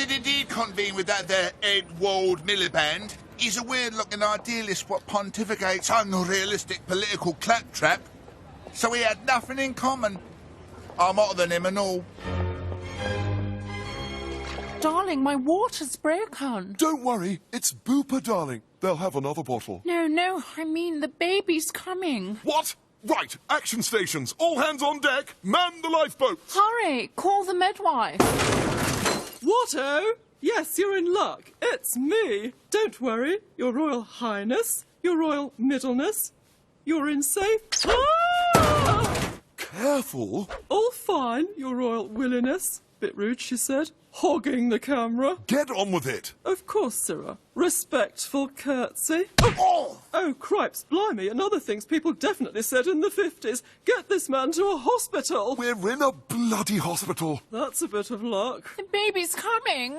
did indeed convene with that there Edward Miliband. He's a weird-looking idealist what pontificates unrealistic political claptrap. So we had nothing in common. I'm hotter than him and all. Darling, my water's broken. Don't worry, it's Booper, darling. They'll have another bottle. No, I mean the baby's coming. What? Right, action stations, all hands on deck, man the lifeboats. Hurry, call the midwife. Watto? Yes, you're in luck. It's me. Don't worry, Your Royal Highness, Your Royal Middleness. You're in safe. Ah! Careful. All fine, Your Royal Williness. Bit rude, she said. Hogging the camera. Get on with it. Of course, Sirrah. Respectful curtsy. Oh, cripes, blimey, and other things people definitely said in the 50s. Get this man to a hospital. We're in a bloody hospital. That's a bit of luck. The baby's coming.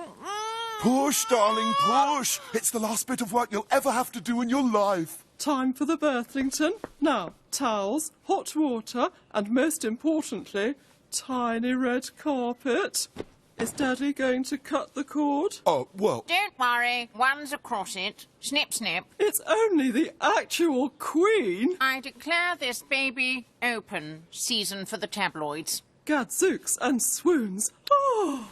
Push, darling, push. It's the last bit of work you'll ever have to do in your life. Time for the Birthlington. Now, towels, hot water, and most importantly, tiny red carpet. Is Daddy going to cut the cord? Oh, well... Don't worry, one's across it. Snip, snip. It's only the actual Queen. I declare this baby open. Season for the tabloids. Gadzooks and swoons. Oh!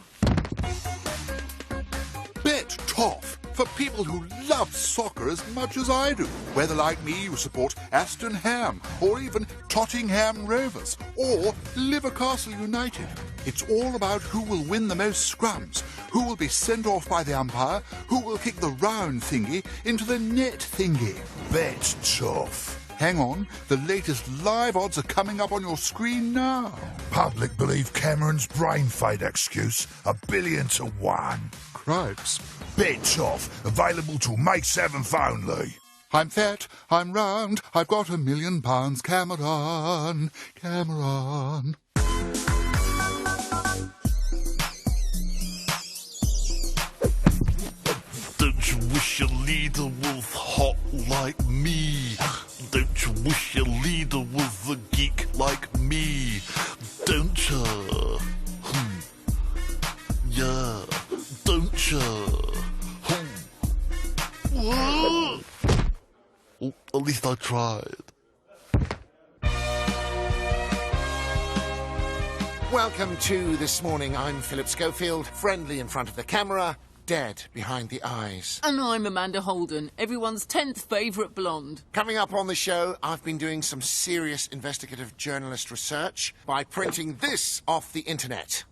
Bet toff for people who love soccer as much as I do. Whether, like me, you support Aston Ham, or even Tottenham Rovers, or Livercastle United. It's all about who will win the most scrums, who will be sent off by the umpire, who will kick the round thingy into the net thingy. Bet toff. Hang on, the latest live odds are coming up on your screen now. Public believe Cameron's brain fade excuse, 1 billion to 1. Cripes. Bet off, available till May 7th only. I'm fat, I'm round, I've got £1 million, Cameron. Don't you wish your leader was hot like me? Don't you wish your leader was a geek like me? Don't you? Yeah, don't you? Oh, at least I tried. Welcome to This Morning. I'm Philip Schofield, friendly in front of the camera, dead behind the eyes. And I'm Amanda Holden, everyone's 10th favourite blonde. Coming up on the show, I've been doing some serious investigative journalist research by printing this off the internet.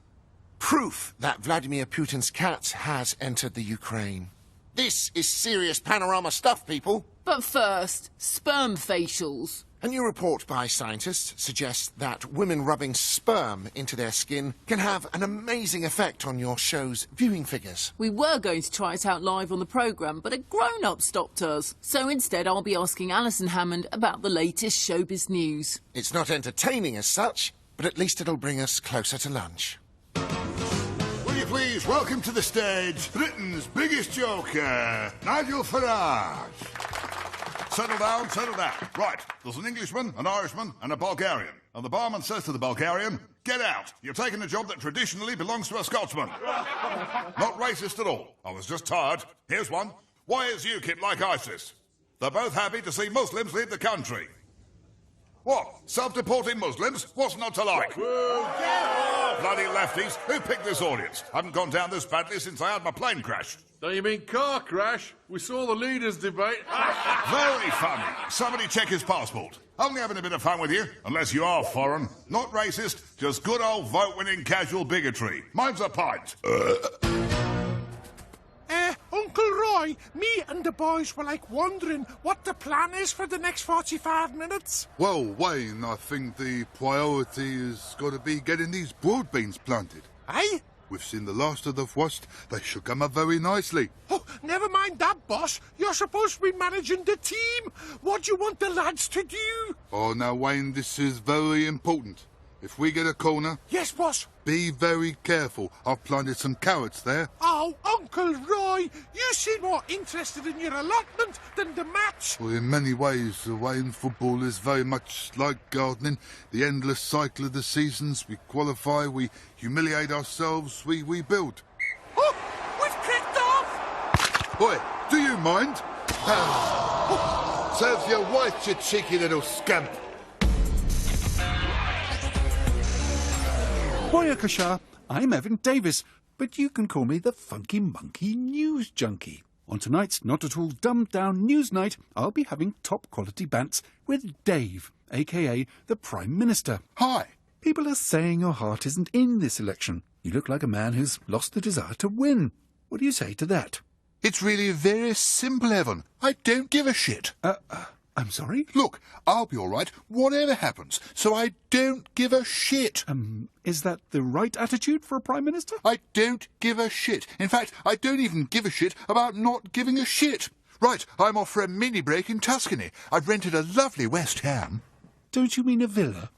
Proof that Vladimir Putin's cat has entered the Ukraine. This is serious panorama stuff, people. But first, sperm facials. A new report by scientists suggests that women rubbing sperm into their skin can have an amazing effect on your show's viewing figures. We were going to try it out live on the programme, but a grown-up stopped us. So instead, I'll be asking Alison Hammond about the latest showbiz news. It's not entertaining as such, but at least it'll bring us closer to lunch. Will you please welcome to the stage Britain's biggest joker, Nigel Farage. Settle down, settle down. Right, there's an Englishman, an Irishman, and a Bulgarian. And the barman says to the Bulgarian, "Get out. You're taking a job that traditionally belongs to a Scotsman." Not racist at all. I was just tired. Here's one. Why is UKIP like ISIS? They're both happy to see Muslims leave the country. What? Self-deporting Muslims? What's not to like? Bloody lefties. Who picked this audience? Haven't gone down this badly since I had my plane crash. Don't you mean car crash? We saw the leaders' debate. Very funny. Somebody check his passport. Only having a bit of fun with you, unless you are foreign. Not racist, just good old vote-winning casual bigotry. Mine's a pint. Uncle Roy, me and the boys were wondering what the plan is for the next 45 minutes. Well, Wayne, I think the priority has got to be getting these broad beans planted. Eh? We've seen the last of the frost. They should come up very nicely. Oh, never mind that, boss. You're supposed to be managing the team. What do you want the lads to do? Oh, now, Wayne, this is very important. If we get a corner... Yes, boss. Be very careful. I've planted some carrots there. Oh, Uncle Roy, you seem more interested in your allotment than the match. Well, in many ways, Wayne, football is very much like gardening. The endless cycle of the seasons. We qualify, we humiliate ourselves, we build. Oh, Oi, do you mind? Serves you right, you cheeky little scamp. Boyakasha, I'm Evan Davis, but you can call me the Funky Monkey News Junkie. On tonight's not at all dumbed-down news night, I'll be having top-quality bants with Dave, a.k.a. the Prime Minister. Hi. People are saying your heart isn't in this election. You look like a man who's lost the desire to win. What do you say to that? It's really very simple, Evan. I don't give a shit. I'm sorry? Look, I'll be all right, whatever happens, so I don't give a shit. Is that the right attitude for a Prime Minister? I don't give a shit. In fact, I don't even give a shit about not giving a shit. Right, I'm off for a mini-break in Tuscany. I've rented a lovely West Ham. Don't you mean a villa?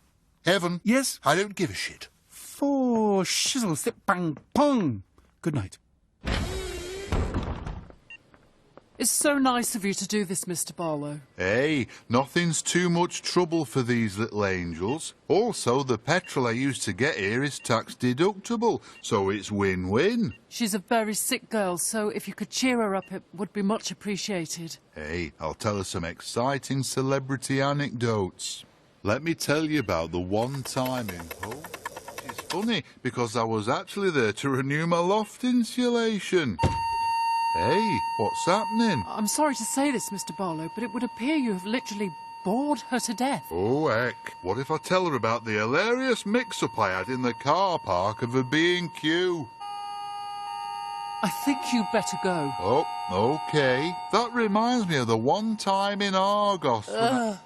Evan? Yes? I don't give a shit. For shizzle, slip, bang, pong. Good night. It's so nice of you to do this, Mr. Barlow. Hey, nothing's too much trouble for these little angels. Also, the petrol I used to get here is tax deductible, so it's win-win. She's a very sick girl, so if you could cheer her up, it would be much appreciated. Hey, I'll tell her some exciting celebrity anecdotes. Let me tell you about the one time in... Oh, it's funny, because I was actually there to renew my loft insulation. Hey, what's happening? I'm sorry to say this, Mr. Barlow, but it would appear you have literally bored her to death. Oh, heck. What if I tell her about the hilarious mix-up I had in the car park of a B&Q? I think you'd better go. Oh, OK. That reminds me of the one time in Argos. Are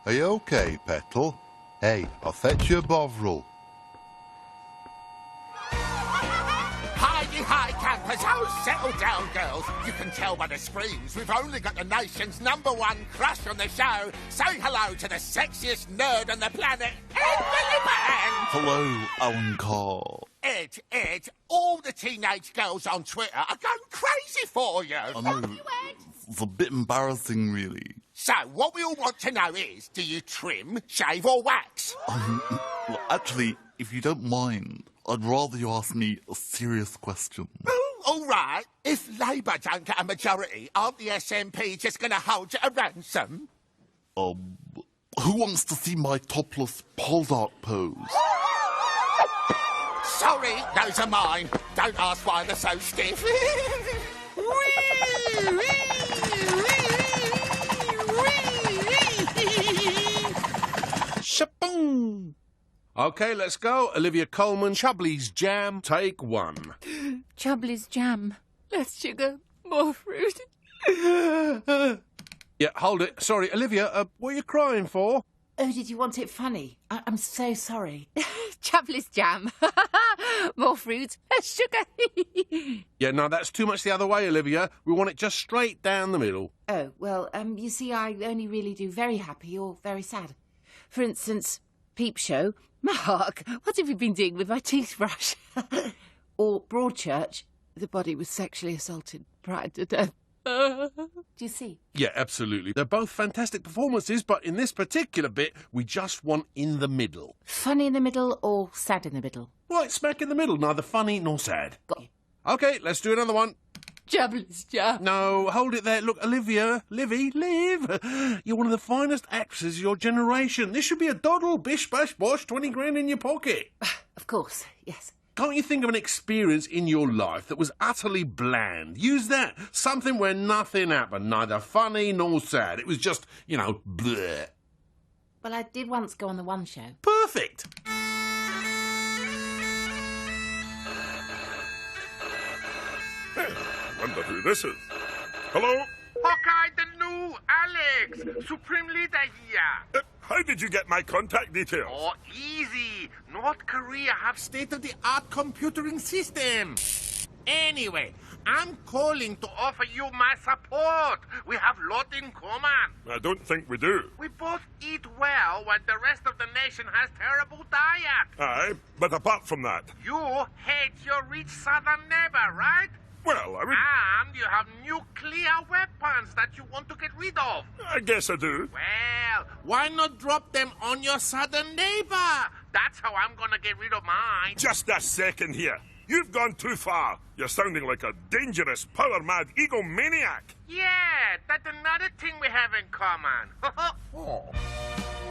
you OK, Petal? Hey, I'll fetch you a Bovril. Hi, campers. Oh, settle down, girls. You can tell by the screams we've only got the nation's #1 crush on the show. Say hello to the sexiest nerd on the planet, Ed Miliband. Hello, Alan Carr. Ed, all the teenage girls on Twitter are going crazy for you. I know. It's a bit embarrassing, really. So, what we all want to know is, do you trim, shave or wax? Well, actually, if you don't mind, I'd rather you ask me a serious question. Oh, all right. If Labour don't get a majority, aren't the SNP just going to hold you at ransom? Who wants to see my topless Poldark pose? Sorry, those are mine. Don't ask why they're so stiff. Shaboom! OK, let's go. Olivia Colman, Chubley's Jam, take 1. Chubley's Jam. Less sugar, more fruit. Yeah, hold it. Sorry, Olivia, what are you crying for? Oh, did you want it funny? I'm so sorry. Chubley's Jam. More fruit, less sugar. Yeah, no, that's too much the other way, Olivia. We want it just straight down the middle. Oh, well, you see, I only really do very happy or very sad. For instance, Peep Show. Mark, what have you been doing with my toothbrush? Or Broadchurch. The body was sexually assaulted prior to death. Do you see? Yeah, absolutely. They're both fantastic performances, but in this particular bit, we just want in the middle. Funny in the middle or sad in the middle? Right, smack in the middle, neither funny nor sad. Got you. OK, let's do another one. Chubley's Jam. No, hold it there. Look, Olivia, Liv. You're one of the finest actresses of your generation. This should be a doddle, bish, bash, bosh, 20 grand in your pocket. Of course, yes. Can't you think of an experience in your life that was utterly bland? Use that. Something where nothing happened, neither funny nor sad. It was just, bleh. Well, I did once go on the One Show. Perfect. Wonder who this is. Hello? Hawkeye the new Alex, Supreme Leader here. How did you get my contact details? Oh, easy. North Korea have state-of-the-art computering system. Anyway, I'm calling to offer you my support. We have lot in common. I don't think we do. We both eat well while the rest of the nation has terrible diet. Aye, but apart from that... You hate your rich southern neighbor, right? Well, I would... And you have nuclear weapons that you want to get rid of. I guess I do. Well, why not drop them on your southern neighbor? That's how I'm gonna get rid of mine. Just a second here. You've gone too far. You're sounding like a dangerous, power-mad egomaniac. Yeah, that's another thing we have in common.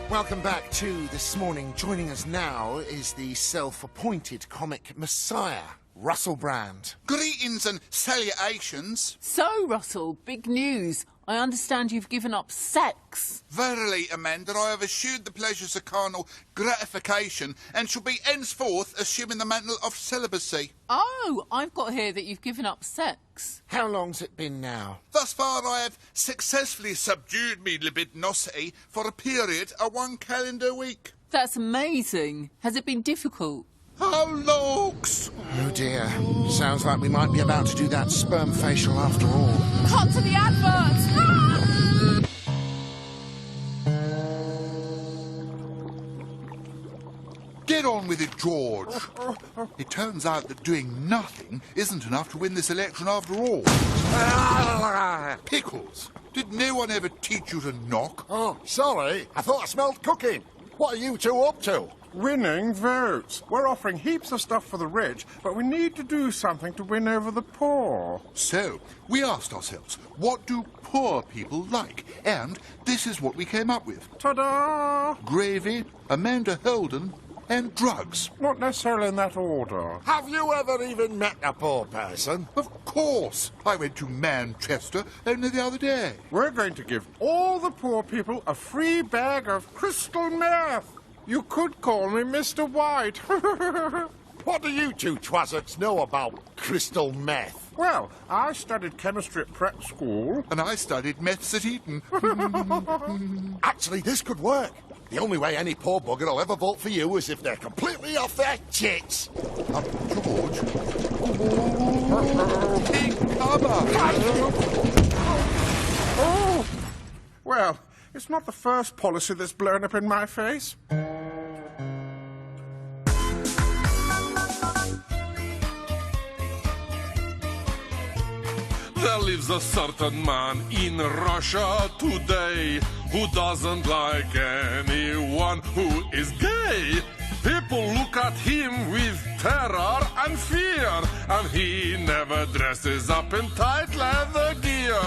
Welcome back to This Morning. Joining us now is the self-appointed comic messiah, Russell Brand. Greetings and salutations. So, Russell, big news. I understand you've given up sex. Verily, Amanda, I have eschewed the pleasures of carnal gratification and shall be henceforth assuming the mantle of celibacy. Oh, I've got here that you've given up sex. How long's it been now? Thus far I have successfully subdued me libidinosity for a period of 1 calendar week. That's amazing. Has it been difficult? How looks? Oh dear. Sounds like we might be about to do that sperm facial after all. Cut to the adverts! Ah! Get on with it, George. It turns out that doing nothing isn't enough to win this election after all. Pickles, did no one ever teach you to knock? Oh, sorry. I thought I smelled cooking. What are you two up to? Winning votes. We're offering heaps of stuff for the rich, but we need to do something to win over the poor. So, we asked ourselves, what do poor people like? And this is what we came up with. Ta-da! Gravy, Amanda Holden, and drugs. Not necessarily in that order. Have you ever even met a poor person? Of course. I went to Manchester only the other day. We're going to give all the poor people a free bag of crystal meth. You could call me Mr. White. What do you two twazzards know about crystal meth? Well, I studied chemistry at prep school. And I studied maths at Eton. Actually, this could work. The only way any poor bugger will ever vote for you is if they're completely off their tits. George. King cover. Oh! Well, it's not the first policy that's blown up in my face. There lives a certain man in Russia today who doesn't like anyone who is gay. People look at him with terror and fear, and he never dresses up in tight leather gear.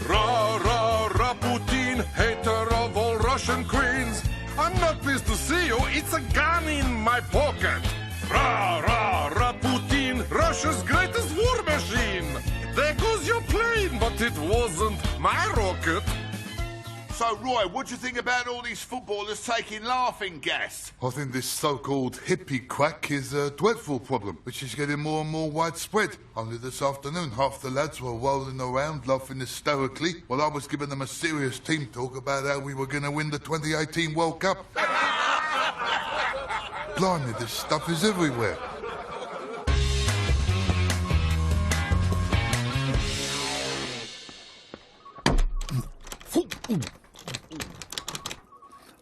Ra, ra, ra, Putin, hater of all Russian queens. I'm not pleased to see you, it's a gun in my pocket. Ra, ra, ra, Putin, Russia's greatest war machine. There goes your plane, but it wasn't my rocket. So, Roy, what do you think about all these footballers taking laughing gas? I think this so-called hippie quack is a dreadful problem, which is getting more and more widespread. Only this afternoon, half the lads were rolling around laughing hysterically while I was giving them a serious team talk about how we were going to win the 2018 World Cup. Blimey, this stuff is everywhere.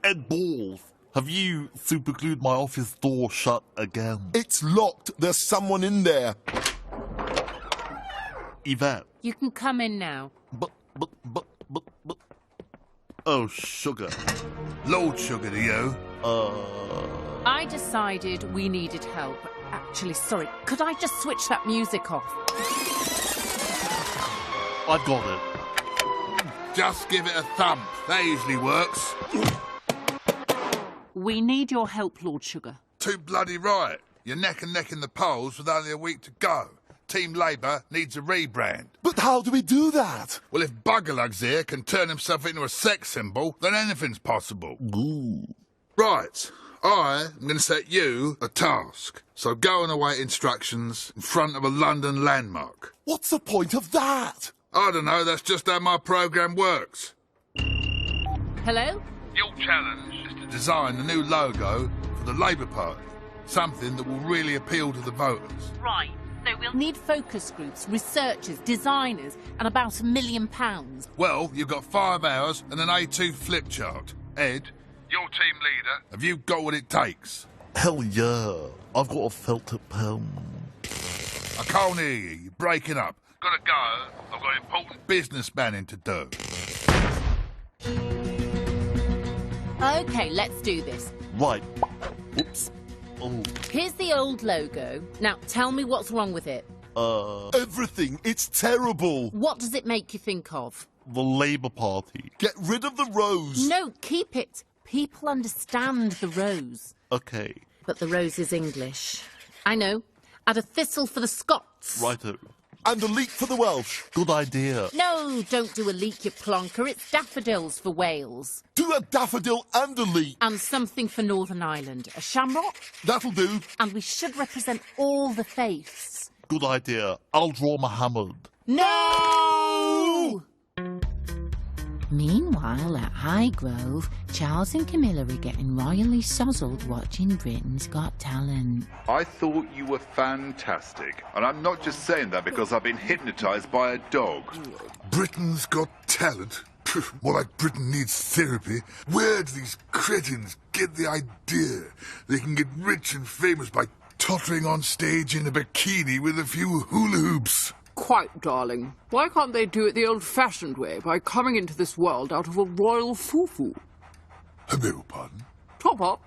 Ed Balls, have you superglued my office door shut again? It's locked. There's someone in there. Yvette. You can come in now. But. Oh, sugar. Lord Sugar to you. I decided we needed help. Actually, sorry, could I just switch that music off? I got it. Just give it a thump. That usually works. We need your help, Lord Sugar. Too bloody right. You're neck and neck in the polls with only a week to go. Team Labour needs a rebrand. But how do we do that? Well, if Buggerlugs here can turn himself into a sex symbol, then anything's possible. Ooh. Right. I am going to set you a task. So go and await instructions in front of a London landmark. What's the point of that? I don't know. That's just how my programme works. Hello? Your challenge is to design a new logo for the Labour Party. Something that will really appeal to the voters. Right. So we'll need focus groups, researchers, designers, and about £1 million. Well, you've got 5 hours and an A2 flip chart. Ed, your team leader, have you got what it takes? Hell yeah. I've got a felt tip pen. I can't hear you. You're breaking up. Gotta go. I've got important business manning to do. OK, let's do this. Right. Whoops. Here's the old logo. Now, tell me what's wrong with it. Everything. It's terrible. What does it make you think of? The Labour Party. Get rid of the rose. No, keep it. People understand the rose. Okay. But the rose is English. I know. Add a thistle for the Scots. Righto. And a leek for the Welsh. Good idea. No, don't do a leek, you plonker. It's daffodils for Wales. Do a daffodil and a leek. And something for Northern Ireland. A shamrock. That'll do. And we should represent all the faiths. Good idea. I'll draw Muhammad. No! Meanwhile, at Highgrove, Charles and Camilla are getting royally sozzled watching Britain's Got Talent. I thought you were fantastic. And I'm not just saying that because I've been hypnotised by a dog. Britain's Got Talent? More like Britain needs therapy. Where do these cretins get the idea they can get rich and famous by tottering on stage in a bikini with a few hula hoops? Quite, darling. Why can't they do it the old-fashioned way, by coming into this world out of a royal foo-foo? I beg your pardon? Top up.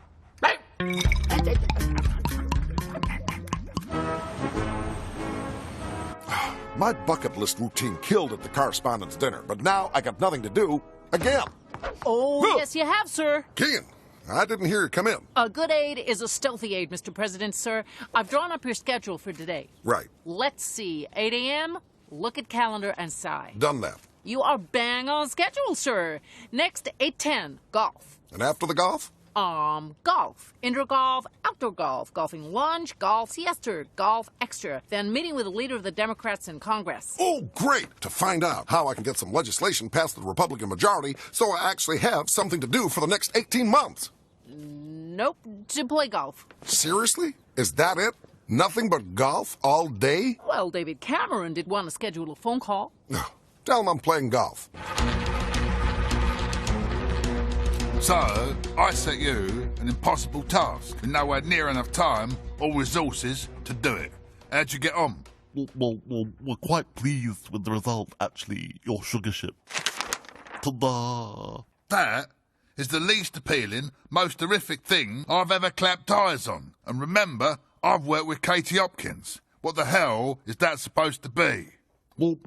My bucket list routine killed at the correspondence dinner, but now I got nothing to do again. Oh, yes, you have, sir. Keegan, I didn't hear you come in. A good aid is a stealthy aid, Mr. President, sir. I've drawn up your schedule for today. Right. Let's see. 8 a.m., look at calendar and sigh. Done that. You are bang on schedule, sir. Next, 8:10, golf. And after the golf? Golf. Indoor golf, outdoor golf, golfing lunch, golf siesta, golf extra. Then meeting with the leader of the Democrats in Congress. Oh, great! To find out how I can get some legislation past the Republican majority so I actually have something to do for the next 18 months. Nope, to play golf. Seriously? Is that it? Nothing but golf all day? Well, David Cameron did want to schedule a phone call. Tell him I'm playing golf. So, I set you an impossible task with nowhere near enough time or resources to do it. How'd you get on? Well, we're quite pleased with the result, actually, your sugar ship. Ta-da! That is the least appealing, most horrific thing I've ever clapped eyes on. And remember, I've worked with Katie Hopkins. What the hell is that supposed to be? Well,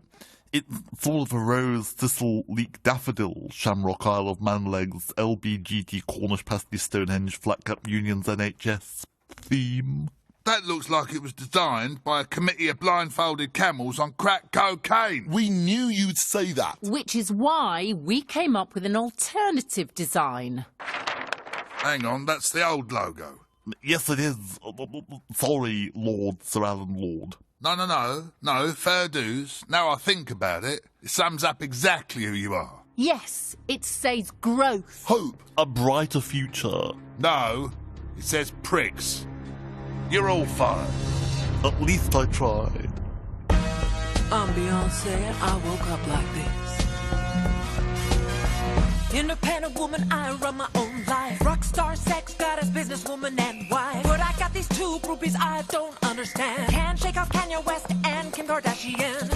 it's sort of a rose, thistle, leek, daffodil, shamrock, Isle of Man legs, LBGT, Cornish pasty, Stonehenge, flat cap unions, NHS theme. That looks like it was designed by a committee of blindfolded camels on crack cocaine. We knew you'd say that. Which is why we came up with an alternative design. Hang on, that's the old logo. Yes, it is. Sorry, Lord Sir Alan Lord. No, fair dues. Now I think about it, it sums up exactly who you are. Yes, it says growth. Hope. A brighter future. No, it says pricks. You're all fired. At least I tried. I'm Beyonce and I woke up like this. Independent woman, I run my own life. Rockstar sex goddess, businesswoman and wife. But I got these two groupies I don't understand. Can't shake off Kanye West and Kim Kardashian.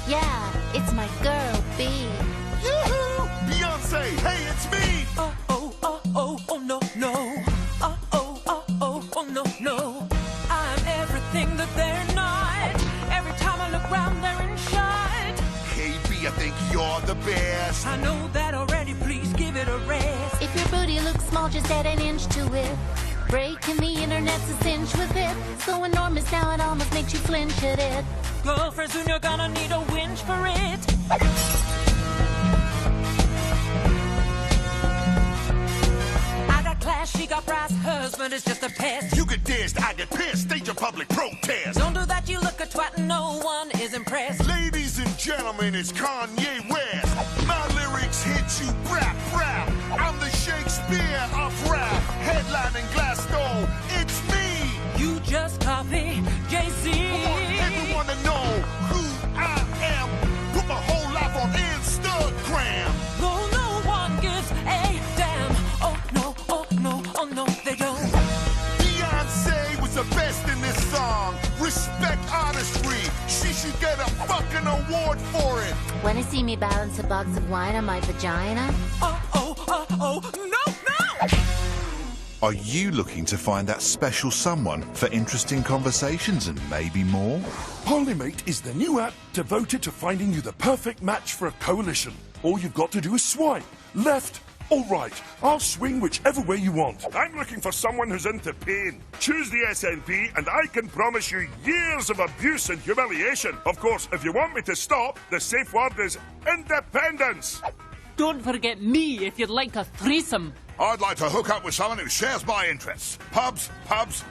Yeah, it's my girl, B. Yoo-hoo! Beyonce, hey, it's me! Oh, no, no. Oh, no, no. I'm everything that they're not. Every time I look round, they're in shot. Hey, B, I think you're the best. I know that already, please give it a rest. If your booty looks small, just add an inch to it. Breaking the internet's a cinch with it. So enormous now it almost makes you flinch at it. Girlfriend, soon you're gonna need a winch for it. I got class, she got price, husband is just a pest. You get dissed, I get pissed, stage a public protest. Don't do that, you look a twat and no one is impressed. Ladies and gentlemen, it's Kanye West. My lyrics hit you, brap, brap. I'm the Shakespeare of rap, headlining Glasgow, it's me. You just copy Jay-Z. I want everyone to know who I am. Put my whole life on Instagram. Though no one gives a damn. Oh no, they don't. Beyonce was the best in this song. Respect artistry. She should get a fucking award for it. Wanna see me balance a box of wine on my vagina? Oh, no! Are you looking to find that special someone for interesting conversations and maybe more? Polymate is the new app devoted to finding you the perfect match for a coalition. All you've got to do is swipe left or right. I'll swing whichever way you want. I'm looking for someone who's into pain. Choose the SNP and I can promise you years of abuse and humiliation. Of course, if you want me to stop, the safe word is independence. Don't forget me if you'd like a threesome. I'd like to hook up with someone who shares my interests. Pubs,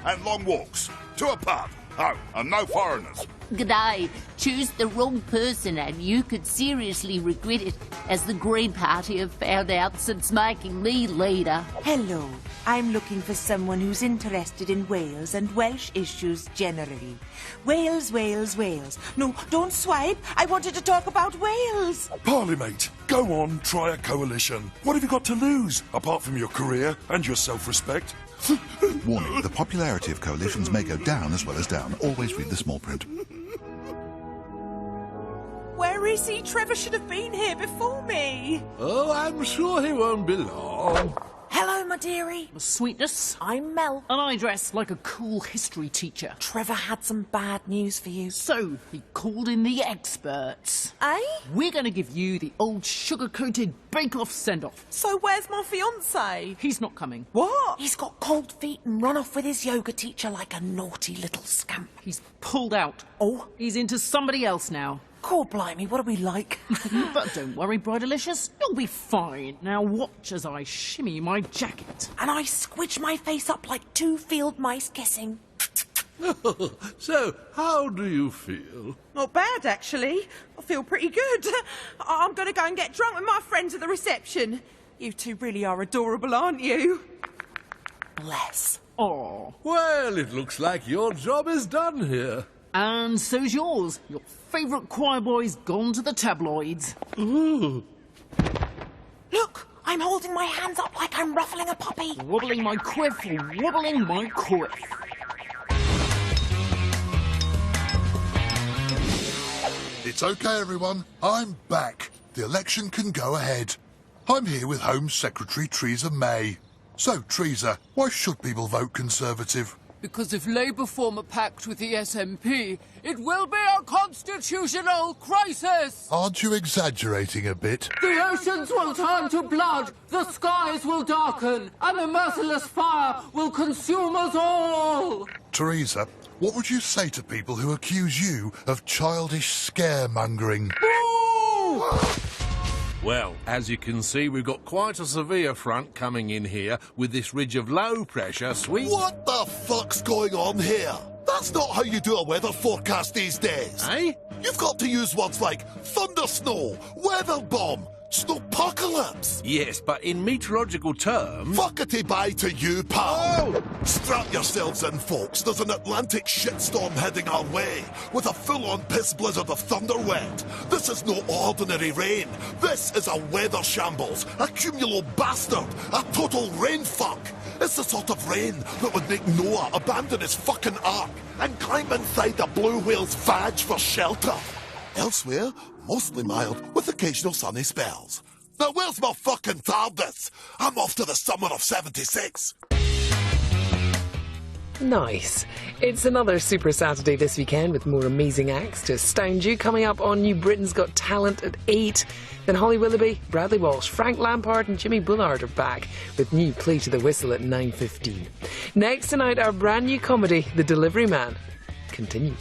and long walks. To a pub. Oh, and no foreigners. G'day. Choose the wrong person and you could seriously regret it, as the Green Party have found out since making me leader. Hello. I'm looking for someone who's interested in Wales and Welsh issues generally. Wales, Wales, Wales. No, don't swipe. I wanted to talk about Wales. Polymate, go on, try a coalition. What have you got to lose, apart from your career and your self-respect? Warning, the popularity of coalitions may go down as well as down. Always read the small print. Where is he? Trevor should have been here before me. Oh, I'm sure he won't be long. Hello, my dearie. Sweetness. I'm Mel. And I dress like a cool history teacher. Trevor had some bad news for you. So, he called in the experts. Eh? We're going to give you the old sugar-coated bake-off send-off. So where's my fiancé? He's not coming. What? He's got cold feet and run off with his yoga teacher like a naughty little scamp. He's pulled out. Oh? He's into somebody else now. God blimey, what are we like? But don't worry, Bridalicious. You'll be fine. Now watch as I shimmy my jacket. And I squidge my face up like two field mice kissing. So, how do you feel? Not bad, actually. I feel pretty good. I'm going to go and get drunk with my friends at the reception. You two really are adorable, aren't you? Bless. Oh. Well, it looks like your job is done here. And so's yours. Your favourite choir boy's gone to the tabloids. Ooh. Look, I'm holding my hands up like I'm ruffling a puppy. Wobbling my quiff, wobbling my quiff. It's okay, everyone. I'm back. The election can go ahead. I'm here with Home Secretary Theresa May. So, Theresa, why should people vote Conservative? Because if Labour form a pact with the SNP, it will be a constitutional crisis! Aren't you exaggerating a bit? The oceans will turn to blood, the skies will darken, and the merciless fire will consume us all! Theresa, what would you say to people who accuse you of childish scaremongering? Well, as you can see, we've got quite a severe front coming in here with this ridge of low pressure sweep. What the fuck's going on here? That's not how you do a weather forecast these days. Eh? You've got to use words like thunder snow, weather bomb, snowpocalypse. Yes, but in meteorological terms... Fuckity bye to you, pal. Oh! Strap yourselves in, folks. There's an Atlantic shitstorm heading our way, with a full-on piss blizzard of thunder wind. This is no ordinary rain. This is a weather shambles, a cumulo bastard, a total rain fuck. It's the sort of rain that would make Noah abandon his fucking ark and climb inside the blue whale's vag for shelter. Elsewhere, mostly mild, with occasional sunny spells. Now where's my fucking TARDIS? I'm off to the summer of 76. Nice. It's another Super Saturday this weekend with more amazing acts to astound you. Coming up on New Britain's Got Talent at 8. Then Holly Willoughby, Bradley Walsh, Frank Lampard and Jimmy Bullard are back with new Play to the Whistle at 9:15. Next tonight, our brand new comedy, The Delivery Man, continues.